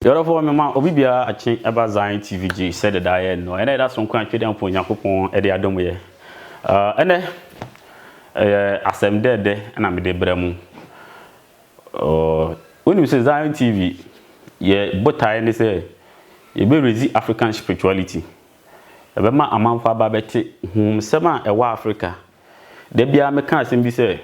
Yorofo me ma obi bia achi eba Zion TVG said the diet no and that's one kwan twede ampo Yakopon e de adom ye ene asem de na me de bramu when you say Zion TV ye botai ne say ye be rezi African spirituality e be ma amanfa ba beti hum sema e wa Africa de bia me kan asem bi say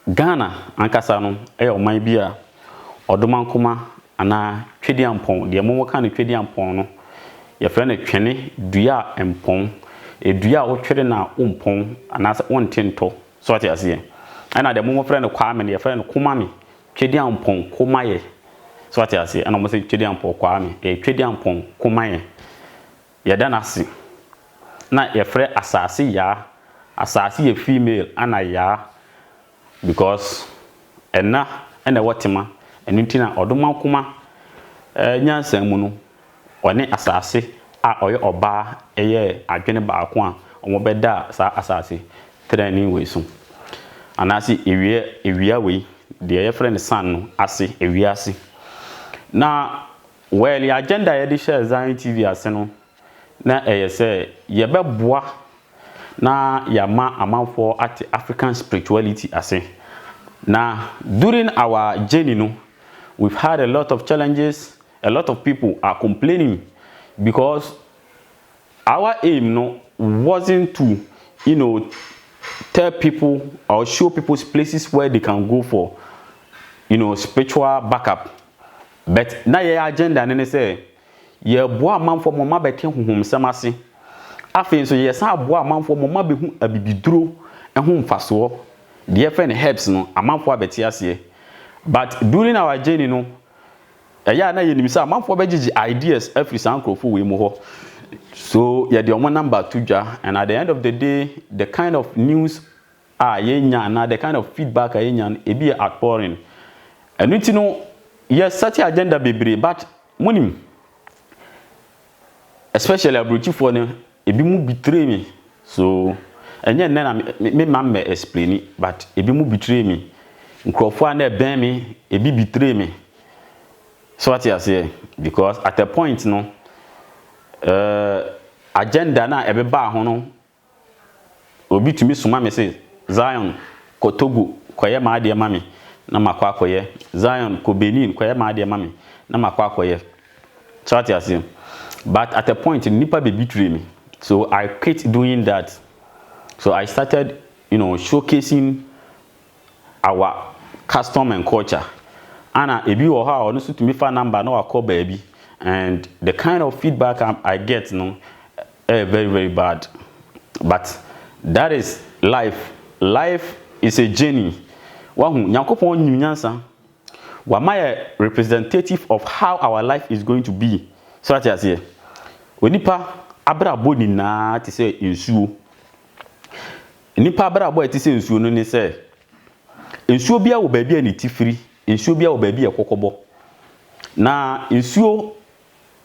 Ghana ankasa no e oman bia odomankoma ana twedi ampon de mo ka ne twedi ampon no ye frɛ ne twene dua empon edua wo twere na ompon ana wontento so ate ase ana de mo frɛ ne kwame ne ye frɛ ne komame twedi ampon komaye so ate ase ana mo se twedi ampon kwame twedi ampon komaye ye da na se na ye frɛ asase ya asase ye female ana ya because ena wotema enutina odomankoma nyansan mu no one asase a oye oba eye adwene baako a omobeda sa asase training we so anasi ewia we de ye friend san no ase ewia ase na well agenda ye de share Zion TV ase no na eye se ye beboa na yama amanfo at African spirituality ase na during our journey no we've had a lot of challenges. A lot of people are complaining because our aim wasn't to, tell people or show people places where they can go for, spiritual backup. But now your agenda and say, ye boa man for mama beti hum samasi. Afin so yes, I boa man for mama be a bibidro and hum faso. The friend helps no a man for beti. But during our journey, na ye nimisa man for beji ideas every sankrofo we mo. So yeah, the one number tuja, and at the end of the day, the kind of news na the kind of feedback e be outpouring. And yes, such agenda be but monim. Especially abrochi for ne e bi mu betray me. So enye na me man me explain it, but e bi mu betray me. Nkrofo na ben me e bi betray me. So what you say because at a point agenda na ebe ba ho no obi tumi suma me say Zion ko Togo koye ma ade mame na makwa koye Zion ko Benin koye ma ade mame na makwa koye. So what you say but at a point nipa be betray me. So I quit doing that. So I started showcasing our custom and culture. Anna ebi wo ha ono so tumi fa number na wakọ baby and the kind of feedback I get very very bad. But that is life. Life is a journey. Wahu Yakopon nyunyansa wa my representative of how our life is going to be. So that is here. Onipa abrabo ni na ti say nsuo. Nipa abrabo ti say nsuo no ni say nsuo bia wo baby ani tifiri. Nsuo bia wo baby ekokobo na nsuo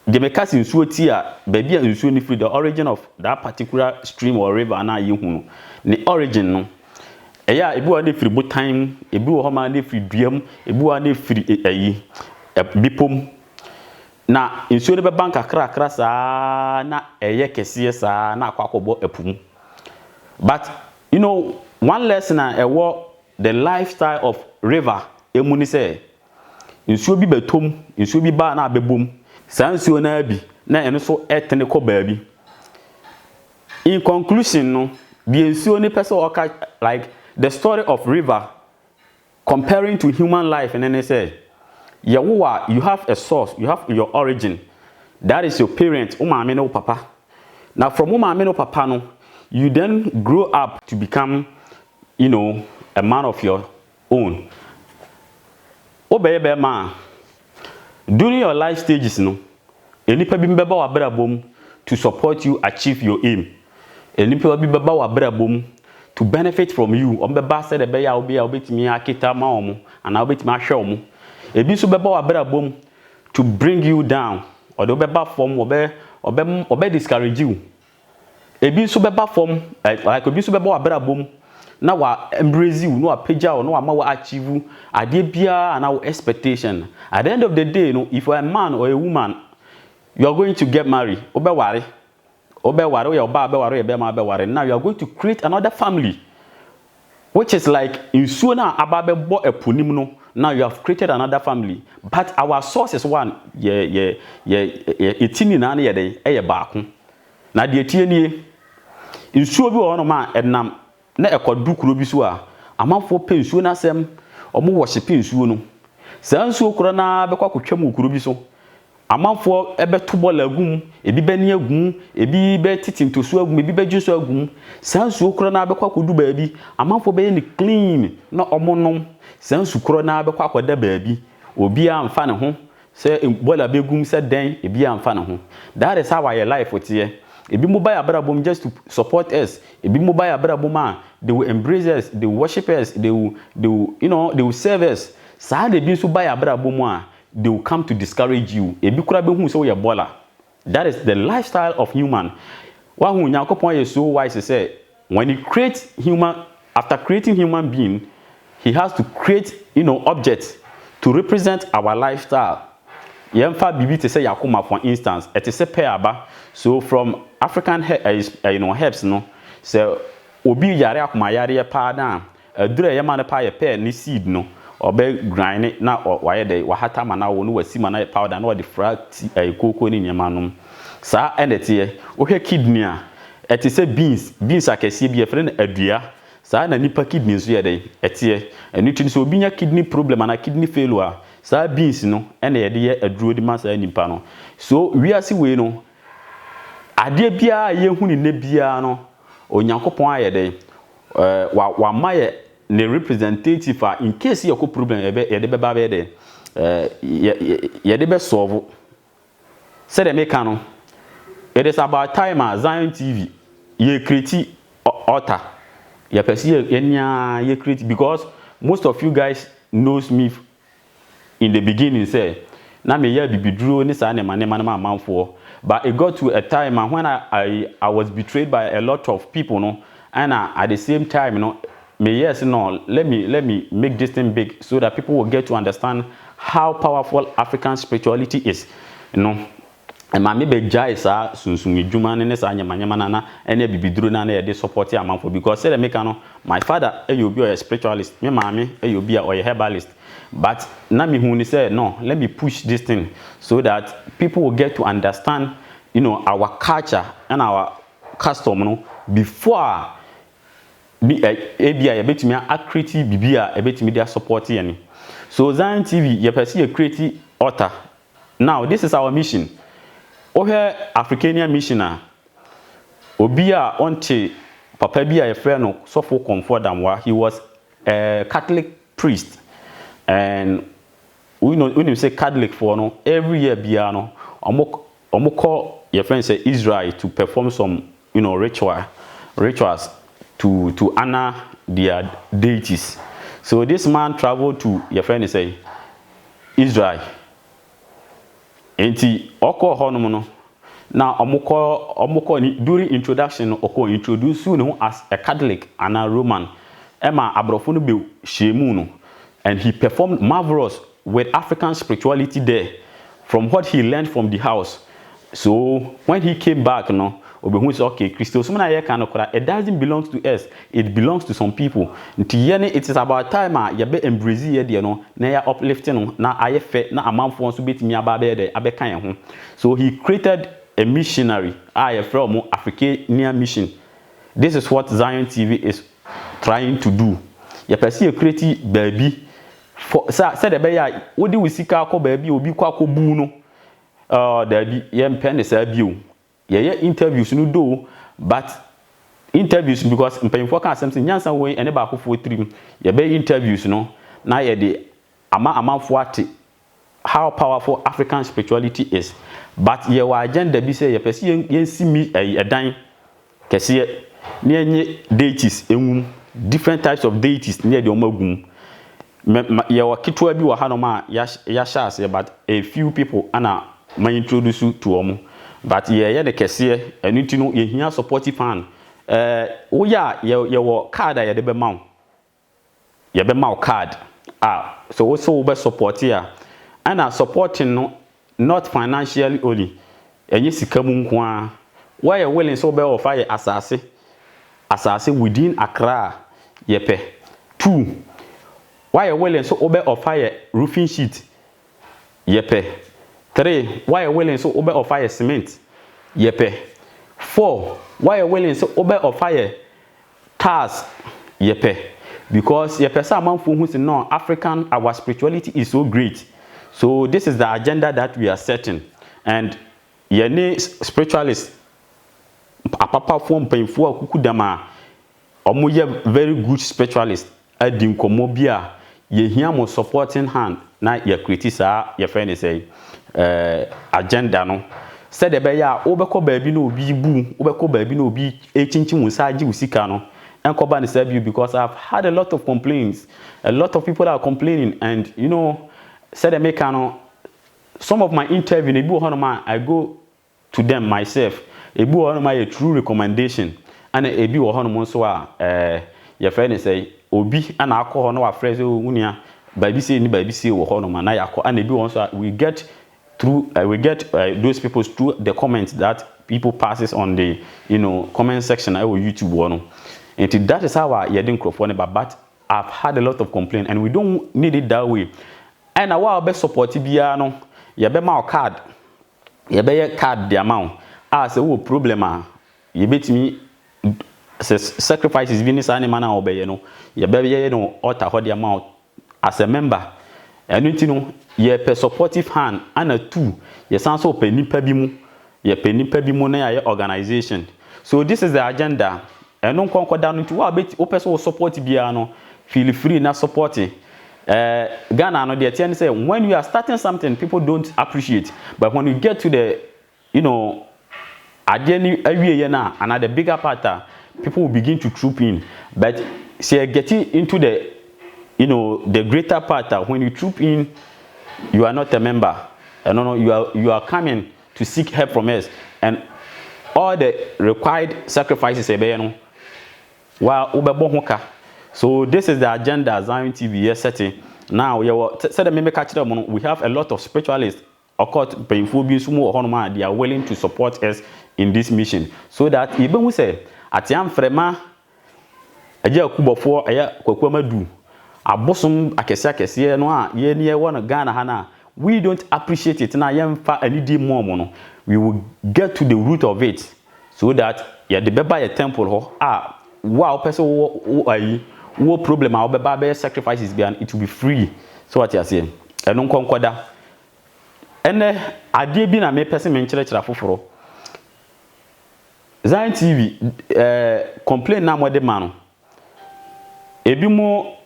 de mekasi nsuo ti a baby a nsuo ni free the origin of that particular stream or river na yehu the origin no eya ebi wo na free botan ebi wo ho ma na free duam ebi wo na free ayi bipom na nsuo ne be banka krakra saa na eye kese saa na akwakobo apum. But one lesson the lifestyle of river emuni say nsuo bi betom nsuo bi ba na abebom san nsuo na abi na eno so etene ko baabi. In conclusion the nsuo ni person oka like the story of river comparing to human life and then say you have a source, you have your origin, that is your parents umama no papa. Now from umama no papa no you then grow up to become a man of your own. Obeyebe man during your life stages enipa bi mbeba wa brabom to support you achieve your aim. Enipa bi beba wa brabom to benefit from you. Ombeba said ebe ya obi obetimi akita ma omo ana obetimi ahwe omo. Ebi so beba wa brabom to bring you down or the obeba form obe discourage you. Ebi so beba form like obi so beba wa brabom na wa embrace you no apagya o no ama wa achieve ade bia na expectation. At the end of the day, if you are a man or a woman, you are going to get married. Obeware your baba be now you are going to create another family, which is like in sooner ababe bo epunim no. Now you have created another family. But our source is one. Etini na ye dey eye baako. Na de etie nie. Nsuo bi wo no ma enam na ekodu kuro bi so a amanfo pe nsuo na sem omo worship nsuo no. Sa nsuo kuro na be kwa kwatwam kuro bi so. Amanfo ebe to ball agum, ebi be ni agum, ebi be titinto so agum, ebi be juso agum. Sa nsuo kuro na be kwa kodu baabi, amanfo be ni clean na omonom. Sa nsuo kuro na be kwa koda baabi, obi amfa ne ho. Se bola begum se den, ebi amfa ne ho. That is how our life would here. Ebi mo buy abrabom just to support us. Ebi mo buy abrabom, they will embrace us, they will worship us, they will they will serve us. Sa de bi so buy abrabom they will come to discourage you. Ebi kura be hu so ye bola. That is the lifestyle of human. Wa hu Nyankopon is so wise to say when he creates human, after creating human being, he has to create objects to represent our lifestyle. Yemfa bibi to say yakoma, for instance, it is a peaba. So from African herbs no, so obi yare akoma yare pa na adure yema na pa ye pe ni seed no obe grind it na waye dey wahata mana wo no wasima na powder na wo de fract koko ni nyema no sa enete ohwe kidney a it is a beans akese bi e frɛ na adua sa na nipa kidney so ye dey ete enu tin so obi nya kidney problem na kidney failure sa beans no ene ye de ye aduro di ma sa nipa no so wiase we no ade bia ye hu ni ne bia no Onyankopon aye dey wa maye ne representative in case you have problem ye de be ba be de ye de be solve say dem make no. It is about time Zion TV ye create altar ye person ye create, because most of you guys knows me in the beginning say na me ye bibiduro ni sa ne manfo, but it got to a time when I was betrayed by a lot of people no, and at the same time let me make this thing big so that people will get to understand how powerful African spirituality is, and my maybe jai sa sunsun ejuma ne sa nyamanyama na ene bibiduro na e dey support amanfo, because say make no my father you be a spiritualist, me mama you be a herbalist, but na me hu ni say no, let me push this thing so that people will get to understand our culture and our custom before ebia yebetimi accurate bibia ebetimi dia support yani. So Zion TV ye person ye create altar. Now this is our mission. Ohe Africania missioner obia onte papa bia ye frɛ no sofo comfort damwa. He was a Catholic priest, and we say Catholic for no every year bia no omo call your friend say Israel to perform some rituals to honor their deities. So this man traveled to your friend say Israel. Enti oko honom no na omoko during introduction oko introduce you as a Catholic and a Roman. Emma abrofo no be shemu no, and he performed marvelous with African spirituality there from what he learned from the house. So when he came back Obehu is okay, Christos it doesn't belong to us, it belongs to some people. It is about time yabe embrace ye na ya uplifting na aye fe na amanfo nso betimi ababe de abekan ho. So he created a missionary from Africania mission. This is what Zion TV is trying to do. Ya person create baby for said the beya wodi wisika ko baby obi kwa ko bu no there be yem pen is abiu. Yeah, interviews no do, but interviews because mpanyimfo kan something nyansa we ene ba akofo trim ye be interviews no na ye de amanfo ate how powerful African spirituality is, but ye wa agenda bi say ye pese ye simi edan kese ne enye deities enwum, different types of deities ne de omagum ye wa kitwa bi wa hanoma ya share, but a few people ana ma introduce to omo. But yeah, the kese and you know ye supportive fan Oya your card ya de be ma card so also be support here and supporting no not financially only enye sika mu nko a why you willing so be offer asase within Accra yepe 2 why you willing so obe offer roofing sheet yepe 3 why you willing so obe offer cement yepe 4 why you willing so obe offer tiles yepe because yepe sa manfo hu say no African our spirituality is so great. So this is the agenda that we are setting, and yene spiritualists apapa form painful akuku dama omoye very good spiritualists adi nkomo bia ye hia mo supporting hand na ye criticize ye friend say agenda no said the be ya obekọ baabi na obi bu obekọ baabi na obi echinchi musa agi usika no enkoba ne serve you, because I've had a lot of complaints. A lot of people are complaining, and you know said the make some of my interview I go to them myself. A true recommendation, and a be so your friend say obi and alcohol no phrase unia baby say ni baby say na yako, and also we get through those people through the comments that people passes on the comment section or YouTube one. And that is how I didn't microphone, but I've had a lot of complaints, and we don't need it that way. And I will be supportive no you be my card, you be card the amount as a problem you bet me sacrifices business animal na obey you be alter the amount as a member, and you know you pe supportive hand and a 2 you sound so pe nipa bi mu you pe nipa bi mu na your organization. So this is the agenda, and no conquer down into what bet person support bia no feel free na support it. Ghana no the attorney say when you are starting something people don't appreciate, but when you get to the another bigger part people will begin to troop in. But say getting into the the greater part when you troop in, you are not a member, you are coming to seek help from us, and all the required sacrifices so this is the agenda Zion TV is setting. Now we have a lot of spiritualists occult painful being they are willing to support us in this mission, so that even we say at yam frema aja kubofo aya kwakwamadu abosom akese no a ye ne won Ghana hana, we don't appreciate it na yemfa anidi more we will get to the root of it, so that ya the beba your temple ho wow person wo problem be sacrifices and it will be free. So what you are saying eno nkonkoda ene ade bi na me person me nkyerechera foforo Zion TV complain na mo de man ebi mo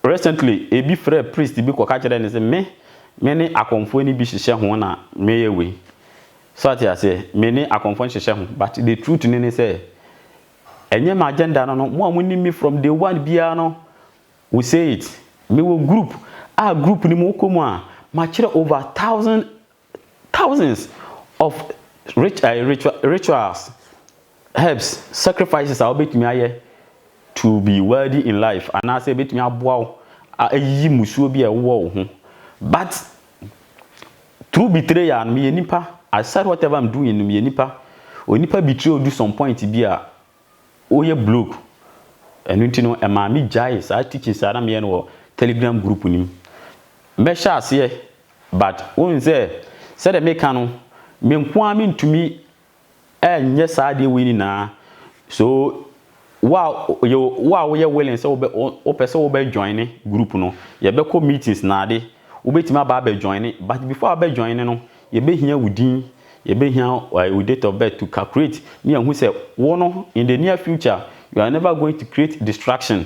recently ebi frere priest bi ko ka kire ne say me ne akonfo ni bi hihye ho na me yewe. So what you are saying me ne akonfo hihye ho, but the truth ni say enye my agenda no mo amuni me from day one bia no we say it me wo group ni mo komu ma kire over thousands of rituals, herbs, sacrifices are bet me aye to be worthy in life, and I say bet me aboa ayi musuo bi e wo ho. But through betrayal me nipa I said whatever I'm doing me nipa onipa betray do some point bia oye block enu ntino e ma mi jai sa teaching sa na me no Telegram group nim me sha ase, but won say said the make no me nko ami ntumi enye sa de we ni na. So wow we willing say o person be join group no ye be ko meetings na de wo betima ba be join, but before be join no ye be hia wudin ye be hia with date of birth to calculate me and who say wono in the near future you are never going to create distraction.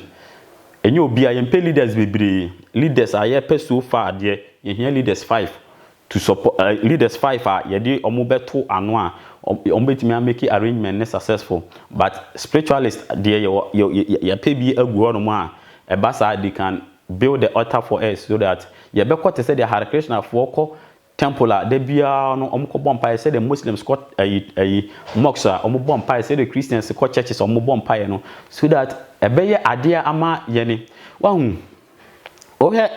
And you be a leaders be leaders are here so far there ye hia leaders 5 to support leaders 5 are ye dey omobeto anwa ombetimi make arrangement successful. But spiritualists there your pay be agu no ma ebasa they can build the altar for us, so that ye be quote say the hare Krishna for temple a de bia no omo ko bompa say the Muslims ko mosques a omo bompa say the Christians ko churches omo bompa no so that ebeye ade ama ye ni wahu o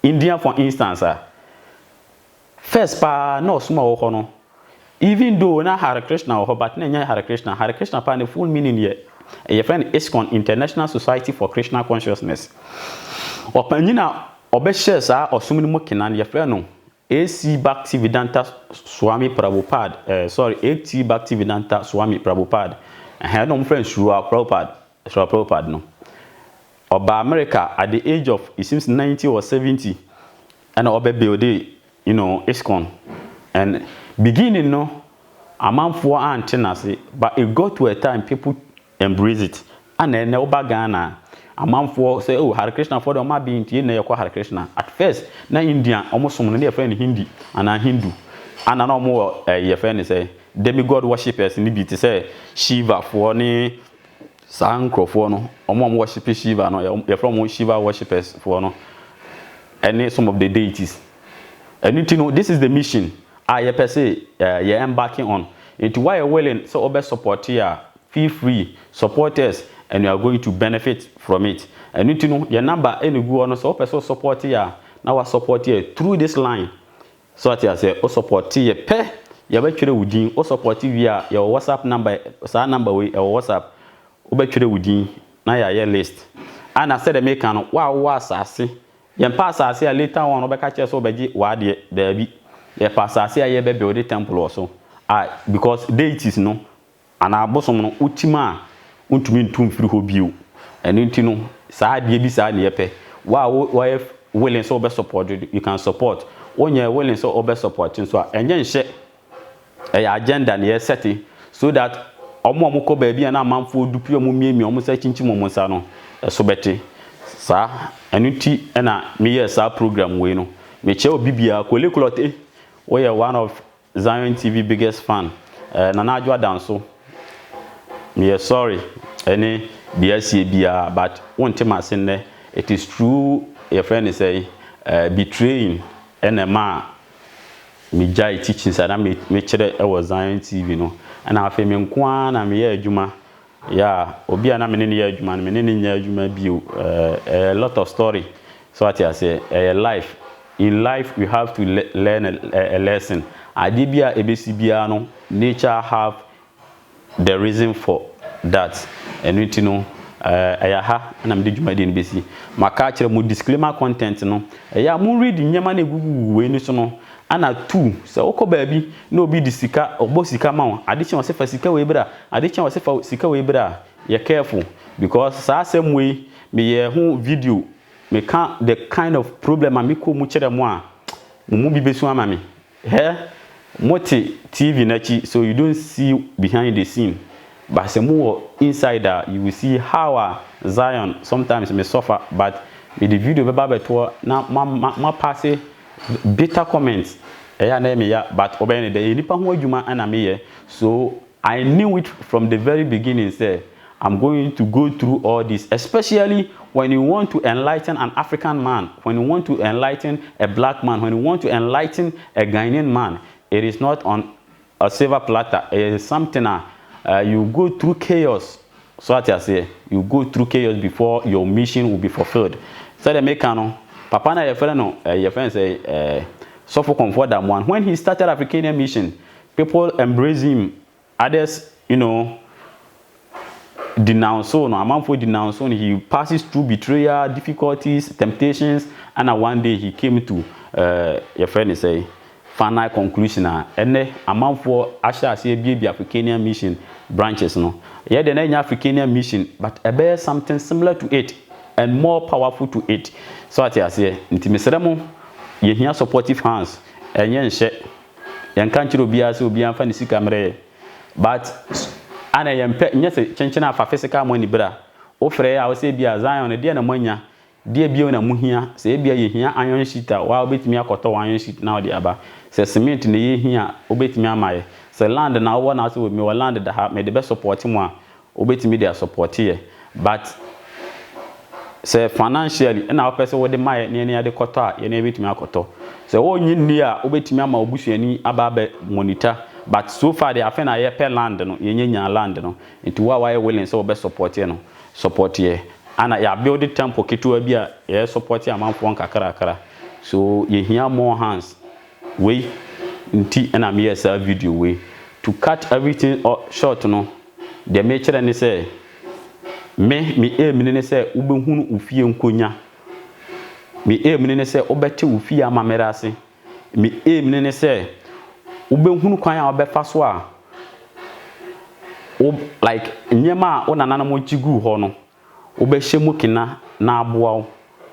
India for instance first pa no suma wo ho no even though na Hare Krishna wo but na nya Hare Krishna pa the full meaning ye your friend ISKCON International Society for Krishna Consciousness opanyina obehye sa osumni mo kenan your friend no AC Bhaktivedanta Swami Prabhupada AC Bhaktivedanta Swami Prabhupada and no friend Srila Prabhupada no oba America at the age of it seems 90 or 70 and obe build ISKCON and beginning no amanfo antenase but it got to a time people embrace it and then oba Ghana amanfo say oh Hare Krishna for them be ntie na yakwa Hare Krishna at first na Indian almost some na friend Hindi and Hindu and na mo your friend say demigod worshippers ni bi te say Shiva for ni sankrofo no omo worship Shiva no you from Shiva worshippers for no and some of the deities and you know this is the mission I per se you're embarking on into why you're willing so obe support here feel free support us and you are going to benefit from it and you know your number any go on so person support here now support here through this line so that you say o support here pe you be twere wudin o support via your WhatsApp number sa number we your WhatsApp o be twere wudin na ya list and I said make an wa asase yen pass asase later on o be ka che so be wa de da bi ye pass asase ye be build the temple also because deities no and abosom no utima untumi ntum firi ho bio eno nti no saa de bi saa ne yepe wa willing so be support you can support onye willing so be support so enye nhye agenda ne set so that omo ko ba bia na amanfo dupio mo miemi omo sa chinchim mo sa no so beti saa eno nti na me yes saa program we no me che obibia kolekulote we are one of Zion TV biggest fan Nana Adwo Danso me sorry any BSC but one time I say it is true your friend is say betraying NMA me jai teaching say na me chere e was Zion TV no and I feel me nko na me ye adwuma yeah obi na me ne ye adwuma me ne nya adwuma bio a lot of story so what I say life in life we have to learn a lesson adibia ebesibia no nature have the reason for that and you know ha na me dwuma de besi maka kire mu disclaimer content no mu read nyama na gugu we ni so no ana tu se okoba bi na obi di sika ogbo sika ma adechen osefa sika we bra adechen osefa sika we bra ye careful because sa asem we me ye hu video me can the kind of problem am ko mu kire mu a mu bi besu ama me moti TV nachi so you don't see behind the scene but some more insider you will see how Zion sometimes may suffer but with the video baba beto na ma pass bitter comments na me ya but obey the nipa ho adwuma ana me ye so I knew it from the very beginning say I'm going to go through all this especially when you want to enlighten an African man when you want to enlighten a black man when you want to enlighten a Ghanaian man it is not on a silver platter it is something you go through chaos so what I say you go through chaos before your mission will be fulfilled so the make no papa na your friend say so for comfort that one when he started African mission people embrace him others denounce no amanfo denounce no he passes through betrayal difficulties temptations and one day he came to your friend say final conclusion ene amanfo ashase bia African mission branches no yeah the na African mission but a bear something similar to it and more powerful to it so at ya say ntimisremo ye hia supportive hands enye nhye yen kan kiro bia se obi anfa ne sika mre but ana yempe nyese chenchena afa physical money bra o frɛ ya o se bia Zion de na manya de bia na muhia se bia ye hia iron sheet wa obetimi akoto iron sheet na odi aba se cement ne ye hia obetimi amaye se land na wo na so me wo land da ha me de be support mu a obetimi dey support here but se financially na wo pese wo de maye ne ne de koto a ye na betimi akoto So all you near obetimi ama obusuani aba monitor. But so far they have na ye land no ye land no into why willing so be support ye no support ye ana ya build tempo ketewa bi a ye support ye amanfo nkakara so ye hear more hands we nti na me yesa video we to cut everything short no the make ni say me aim ni say ubehunu ufie nkonya me aim ni say obete ufie amamerase me aim ni say ubehunu kwan a obefa so a like nyema o nanana mo chigu ho no obehye mu kina na aboa.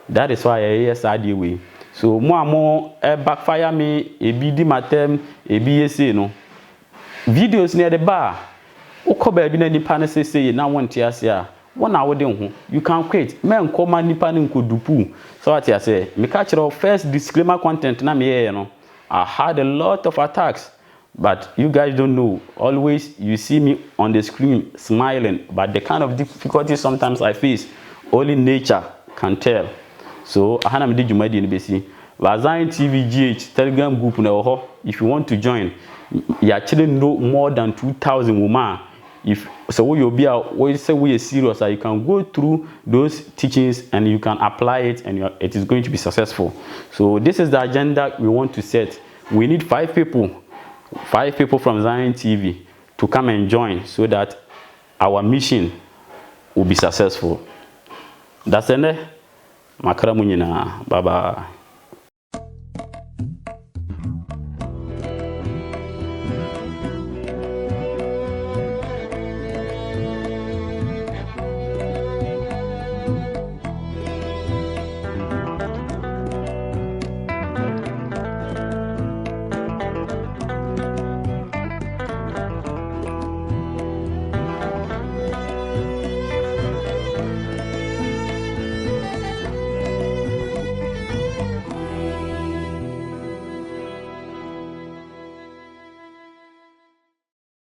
That is why yes I dey we. So mo backfire me ebi di matem ebi yesi no videos near the bar ukoba bi na nipa na say na wonte ase a wona wo de ho you can quit men koma nipa ne nkodupu. So what you say me catch your first disclaimer content na me no I had a lot of attacks, but you guys don't know. Always you see me on the screen smiling, but the kind of difficulties sometimes I face only nature can tell. So I had a jumadi in BC Zion TV GH Telegram group na if you want to join, you actually know more than 2,000 women. If so you'll be we say we are serious, you can go through those teachings and you can apply it and it is going to be successful. So this is the agenda we want to set. We need 5 people from Zion TV to come and join so that our mission will be successful. That's it. Makara munyina. Bye bye.